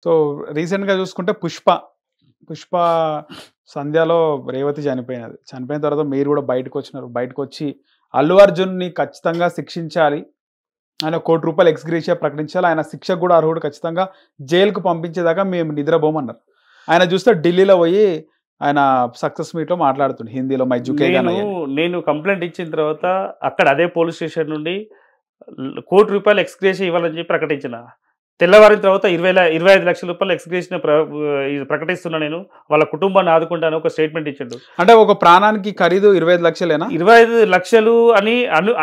So రీసెంట్గా చూసుకుంటే పుష్ప సంధ్యలో రేవతి చనిపోయినది. చనిపోయిన తర్వాత మీరు కూడా బయటకు వచ్చినారు. బయటకు వచ్చి అల్లు అర్జున్ని ఖచ్చితంగా శిక్షించాలి, ఆయన ₹1,00,00,000 ఎక్స్‌గ్రేషియా ప్రకటించాలి, ఆయన శిక్షకు కూడా అర్హుడు, ఖచ్చితంగా జైలుకు పంపించేదాకా మేము నిద్రపోమన్నారు. ఆయన చూస్తే ఢిల్లీలో పోయి ఆయన సక్సెస్ మీట్లో మాట్లాడుతుండు హిందీలో, మై జుకేగా నేను కంప్లైంట్ ఇచ్చిన తర్వాత అక్కడ అదే పోలీస్ స్టేషన్ నుండి ₹1,00,00,000 ఎక్స్‌గ్రేషియా ఇవ్వాలని చెప్పి ప్రకటించిన. తెల్లవారిన తర్వాత 25 లక్షల రూపాయలు ఎక్స్‌గ్రేషియా ప్రకటిస్తున్నా, నేను వాళ్ళ కుటుంబాన్ని ఆదుకుంటాను ఒక స్టేట్మెంట్ ఇచ్చిండు. అంటే ఒక ప్రాణానికి ఖరీదు 25 లక్షలేనా? 25 లక్షలు అని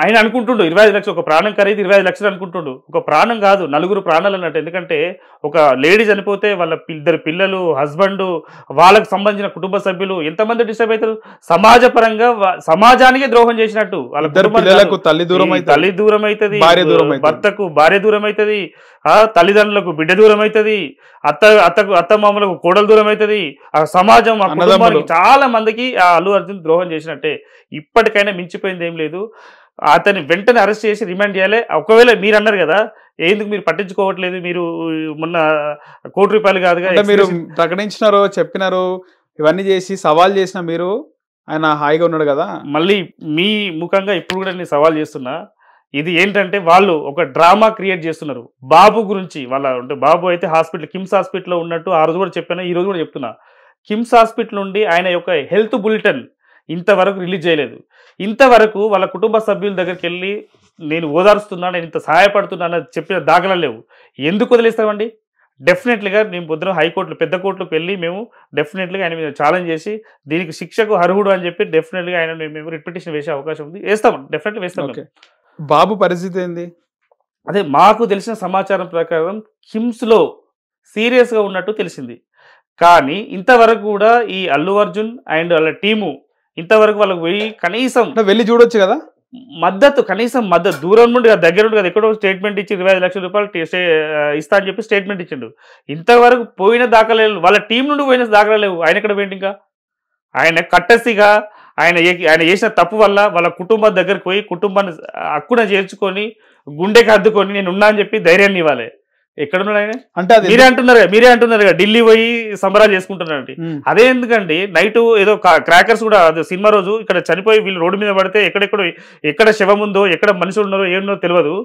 ఆయన అనుకుంటుండు. 25 లక్షలు ఒక ప్రాణం ఖరీదు 25 లక్షలు అనుకుంటుండు. ఒక ప్రాణం కాదు, 4 ప్రాణాలు అన్నట్టు. ఎందుకంటే ఒక లేడీ చనిపోతే వాళ్ళ 2 పిల్లలు, హస్బెండ్, వాళ్ళకు సంబంధించిన కుటుంబ సభ్యులు ఎంతమంది డిస్టర్బ్ అవుతారు. సమాజ పరంగా సమాజానికే ద్రోహం చేసినట్టు. వాళ్ళ పిల్లలకు తల్లి దూరం అవుతుంది, భర్తకు భార్య దూరం అవుతుంది, తల్లిదండ్రులకు బిడ్డ దూరం అవుతుంది, అత్తమామలకు కోడలు దూరం అవుతుంది, ఆ సమాజం, ఆ కుటుంబానికి చాలా మందికి ఆ అల్లు అర్జున్ ద్రోహం చేసినట్టే. ఇప్పటికైనా మించిపోయింది ఏం లేదు. అతన్ని వెంటనే అరెస్ట్ చేసి రిమాండ్ చేయాలి. ఒకవేళ మీరు అన్నారు కదా, ఎందుకు మీరు పట్టించుకోవట్లేదు, మీరు మొన్న ₹1,00,00,000 కాదుగా మీరు ప్రకటించినారో చెప్పినారు, ఇవన్నీ చేసి సవాల్ చేసిన మీరు, ఆయన హాయిగా ఉన్నాడు కదా. మళ్ళీ మీ ముఖంగా ఇప్పుడు కూడా నేను సవాల్ చేస్తున్నా. ఇది ఏంటంటే వాళ్ళు ఒక డ్రామా క్రియేట్ చేస్తున్నారు బాబు గురించి. వాళ్ళ అంటే బాబు అయితే కిమ్స్ హాస్పిటల్లో ఉన్నట్టు ఆ రోజు కూడా చెప్పాను, ఈ రోజు కూడా చెప్తున్నా. కిమ్స్ హాస్పిటల్ నుండి ఆయన యొక్క హెల్త్ బులెటిన్ ఇంతవరకు రిలీజ్ చేయలేదు. ఇంతవరకు వాళ్ళ కుటుంబ సభ్యుల దగ్గరికి వెళ్ళి నేను ఓదారుస్తున్నా, నేను ఇంత సహాయపడుతున్నా అని చెప్పిన దాఖలాలు లేవు. ఎందుకు వదిలేస్తామండి? డెఫినెట్లీగా నేను పొద్దున హైకోర్టులో, పెద్ద కోర్టులకు వెళ్ళి మేము డెఫినెట్లీగా ఆయన మీద ఛాలెంజ్ చేసి దీనికి శిక్షకు అర్హుడు అని చెప్పి డెఫినెట్లీగా ఆయన మేము రిట్ పిటిషన్ వేసే అవకాశం ఉంది. వేస్తాం, డెఫినెట్లీ వేస్తాం. బాబు పరిస్థితి ఏంది? అదే మాకు తెలిసిన సమాచారం ప్రకారం కిమ్స్లో సీరియస్గా ఉన్నట్టు తెలిసింది. కానీ ఇంతవరకు కూడా ఈ అల్లు అర్జున్ అండ్ వాళ్ళ టీము ఇంతవరకు వాళ్ళకి పోయి కనీసం వెళ్ళి చూడొచ్చు కదా, కనీసం మద్దతు దూరం నుండి దగ్గర నుండి కదా, ఎక్కడో స్టేట్మెంట్ ఇచ్చి 25 లక్షల రూపాయలు ఇస్తా అని చెప్పి స్టేట్మెంట్ ఇచ్చిండు. ఇంతవరకు పోయిన దాఖలాలు, వాళ్ళ టీం నుండి పోయిన దాఖలాలు లేవు. ఆయన ఎక్కడ పోయింది? ఇంకా ఆయన కట్టసిగా ఆయన చేసిన తప్పు వల్ల వాళ్ళ కుటుంబం దగ్గరికి పోయి కుటుంబాన్ని హక్కున చేర్చుకొని గుండెకి హద్దుకొని నేను ఉన్నా అని చెప్పి ధైర్యాన్ని ఇవ్వాలి. ఎక్కడున్నాడు ఆయన? అంటే మీరే అంటున్నారు కదా, ఢిల్లీ పోయి సంబరాలు చేసుకుంటున్నారండి. అదే ఎందుకండి నైట్ ఏదో క్రాకర్స్ కూడా సినిమా రోజు ఇక్కడ చనిపోయి వీళ్ళు రోడ్డు మీద పడితే ఎక్కడ శవం ఉందో, ఎక్కడ మనుషులు ఉన్నారో ఏముందో తెలియదు.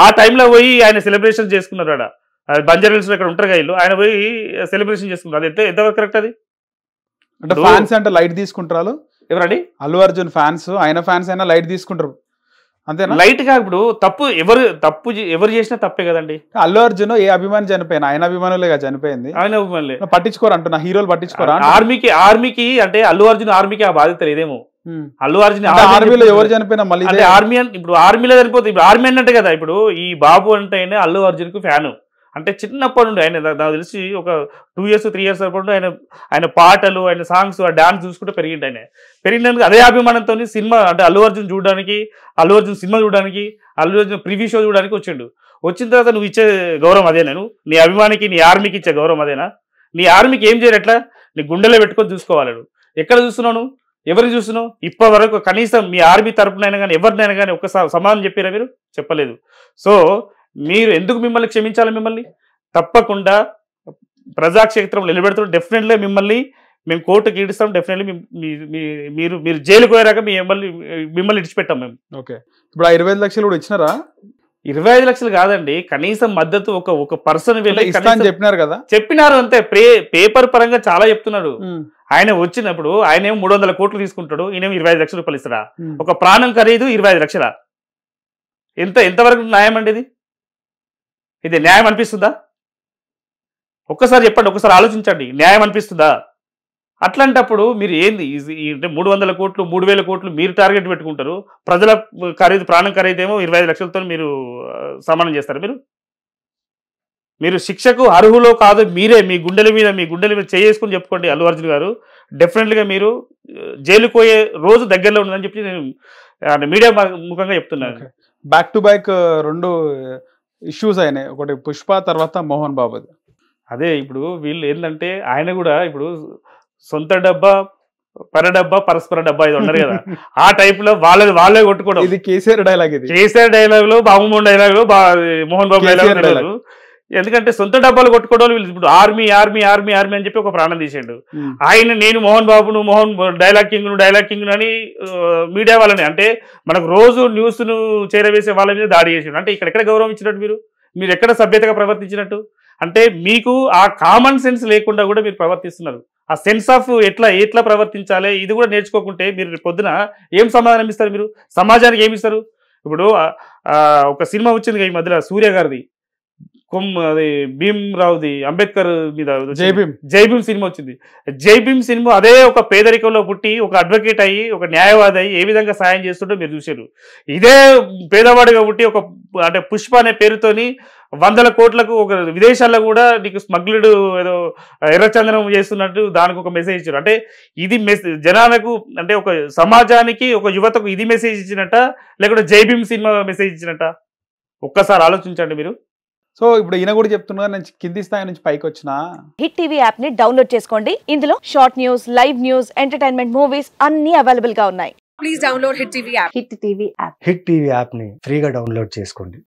ఆ టైంలో పోయి ఆయన సెలబ్రేషన్ చేసుకున్నారు. ఆడ బంజారాహిల్స్ లో ఇక్కడ ఉంటారు కదా ఇల్లు, ఆయన పోయి సెలబ్రేషన్ చేసుకున్నారు. అది ఎంతవరకు కరెక్ట్? అది అంటే ఫ్యాన్స్ అంటే లైట్ తీసుకుంటారు ఎవరండి? అల్లు అర్జున్ ఫ్యాన్స్, ఆయన ఫ్యాన్స్ అయినా లైట్ తీసుకుంటారు అంతేనా? లైట్ గా ఇప్పుడు తప్పు ఎవరు చేసినా తప్పే కదండి. అల్లు అర్జున్ ఏ అభిమాని చనిపోయినా ఆయన అభిమానులే చనిపోయింది, ఆయన అభిమానులే. పట్టించుకోరు అంటున్నా, హీరోలు పట్టించుకోరా? ఆర్మీకి అంటే అల్లు అర్జున్ ఆర్మీకి ఆ బాధ్యత లేదేమో. అల్లు అర్జున్ ఆర్మీలో ఎవరు చనిపోయినా మళ్ళీ ఆర్మీ ఇప్పుడు ఆర్మీలో చనిపోతే ఇప్పుడు ఆర్మీ అన్నట్టే కదా. ఇప్పుడు ఈ బాబు అంటేనే అల్లు అర్జున్ కు ఫ్యాను. అంటే చిన్నప్పటి నుండి ఆయన నాకు తెలిసి ఒక 2 years 3 years అప్పుడు ఆయన పాటలు, ఆయన సాంగ్స్, ఆ డాన్స్ చూసుకుంటే పెరిగిండు. పెరిగినందుకు అదే అభిమానంతో సినిమా అంటే అల్లు అర్జున్ చూడడానికి, అల్లు అర్జున్ సినిమా చూడడానికి, అల్లు అర్జున్ ప్రివ్యూ షో చూడడానికి వచ్చిండు. వచ్చిన తర్వాత నువ్వు ఇచ్చే గౌరవం అదేనా? నీ అభిమానికి, నీ ఆర్మీకి ఇచ్చే గౌరవం అదేనా? నీ ఆర్మీకి ఏం చేయరు? ఎట్లా నీ గుండెలో పెట్టుకొని చూసుకోవాలి. ఎక్కడ చూస్తున్నావు? ఎవరిని చూస్తున్నావు? ఇప్పటి వరకు కనీసం మీ ఆర్మీ తరపునైనా కానీ ఎవరినైనా కానీ ఒక సమాధానం చెప్పారా? మీరు చెప్పలేదు. సో మీరు ఎందుకు మిమ్మల్ని క్షమించాలి? మిమ్మల్ని తప్పకుండా ప్రజాక్షేత్రంలో నిలబెడుతున్నారు. డెఫినెట్లీ మేము కోర్టుకి ఈడుస్తాం. డెఫినెట్లీ మీరు జైలుకు పోయాక మిమ్మల్ని ఇడిచిపెట్టాం మేము. ఓకే, ఇప్పుడు ఆ 25 లక్షలు కూడా ఇచ్చినారా? 25 లక్షలు కాదండి, కనీసం మద్దతు ఒక పర్సన్ వెళ్ళి చెప్పినారు కదా, చెప్పినారు అంతే. పేపర్ పరంగా చాలా చెప్తున్నాడు. ఆయన వచ్చినప్పుడు ఆయన 300 కోట్లు తీసుకుంటాడు, ఈయన 25 లక్షల రూపాయలు ఇస్తాడా? ఒక ప్రాణం ఖరీదు 25 లక్షల. ఎంతవరకు న్యాయం అండి? ఇది న్యాయం అనిపిస్తుందా? ఒక్కసారి చెప్పండి, ఒక్కసారి ఆలోచించండి, న్యాయం అనిపిస్తుందా? అట్లాంటప్పుడు మీరు ఏంది అంటే 300 కోట్లు 3000 కోట్లు మీరు టార్గెట్ పెట్టుకుంటారు, ప్రజల ఖరీదు ప్రాణం ఖరీదేమో 25 లక్షలతో మీరు సమానం చేస్తారు. మీరు శిక్షకు అర్హులో కాదు మీరే మీ గుండెల మీద చేసుకుని చెప్పుకోండి. అల్లు అర్జున్ గారు డెఫినెట్లీగా మీరు జైలుకు పోయే రోజు దగ్గరలో ఉందని చెప్పి నేను మీడియా ముఖంగా చెప్తున్నాను. బ్యాక్ టు బ్యాక్ 2 ఇష్యూస్ అయినాయి, ఒకటి పుష్ప, తర్వాత మోహన్ బాబుది. అదే ఇప్పుడు వీళ్ళు ఏంటంటే ఆయన కూడా ఇప్పుడు సొంత డబ్బా పరడబ్బా పరస్పర డబ్బా ఇది ఉన్నారు కదా, ఆ టైప్ లో వాళ్ళే కొట్టుకోవడం. ఇది కేసీఆర్ డైలాగ్, కేసీఆర్ డైలాగ్ లో, బాబుమోహన్ డైలాగ్ లో, మోహన్ బాబు డైలాగ్. ఎందుకంటే సొంత డబ్బాలు కొట్టుకోవడం వీళ్ళు ఇప్పుడు ఆర్మీ ఆర్మీ ఆర్మీ ఆర్మీ అని చెప్పి ఒక ప్రాణం తీసాడు. ఆయన నేను మోహన్ బాబును మోహన్ డైలాగ్ కింగ్ అని మీడియా వాళ్ళని అంటే మనకు రోజు న్యూస్ను చేరవేసే వాళ్ళ మీద దాడి చేసాడు. అంటే ఇక్కడ ఎక్కడ గౌరవం ఇచ్చినట్టు మీరు ఎక్కడ సభ్యతగా ప్రవర్తించినట్టు? అంటే మీకు ఆ కామన్ సెన్స్ లేకుండా కూడా మీరు ప్రవర్తిస్తున్నారు. ఆ సెన్స్ ఆఫ్ ఎట్లా ప్రవర్తించాలి ఇది కూడా నేర్చుకోకుంటే మీరు పొద్దున ఏం సమాధానం ఇస్తారు? మీరు సమాజానికి ఏమి ఇస్తారు? ఇప్పుడు ఒక సినిమా వచ్చింది ఈ మధ్యలో సూర్య గారిది, అది భీమ్ రావుది, అంబేద్కర్ మీద జై భీమ్ సినిమా వచ్చింది. జై భీమ్ సినిమా అదే ఒక పేదరికంలో పుట్టి ఒక అడ్వకేట్ అయ్యి ఒక న్యాయవాది అయ్యి ఏ విధంగా సాయం చేస్తుంటో మీరు చూసారు. ఇదే పేదవాడిగా పుట్టి ఒక అంటే పుష్ప అనే పేరుతోని 100 కోట్లకు ఒక విదేశాల్లో కూడా నీకు స్మగ్లుడు ఏదో ఎర్రచందనం చేస్తున్నట్టు దానికి ఒక మెసేజ్ ఇచ్చారు. అంటే ఇది జనాలకు అంటే ఒక సమాజానికి ఒక యువతకు ఇది మెసేజ్ ఇచ్చినట్ట లేకుంటే జై భీమ్ సినిమా మెసేజ్ ఇచ్చినట్ట? ఒక్కసారి ఆలోచించండి మీరు. సో ఇప్పుడు ఈయన కూడా చెప్తున్నారు నేను కింది స్థాయి నుంచి పైకి వచ్చిన. హిట్ టీవీ యాప్ ని డౌన్లోడ్ చేసుకోండి. ఇందులో short news, live news, entertainment movies అన్ని అవైలబుల్ గా ఉన్నాయి. Please download hit TV app. Hit TV app ని ఫ్రీగా డౌన్లోడ్ చేసుకోండి.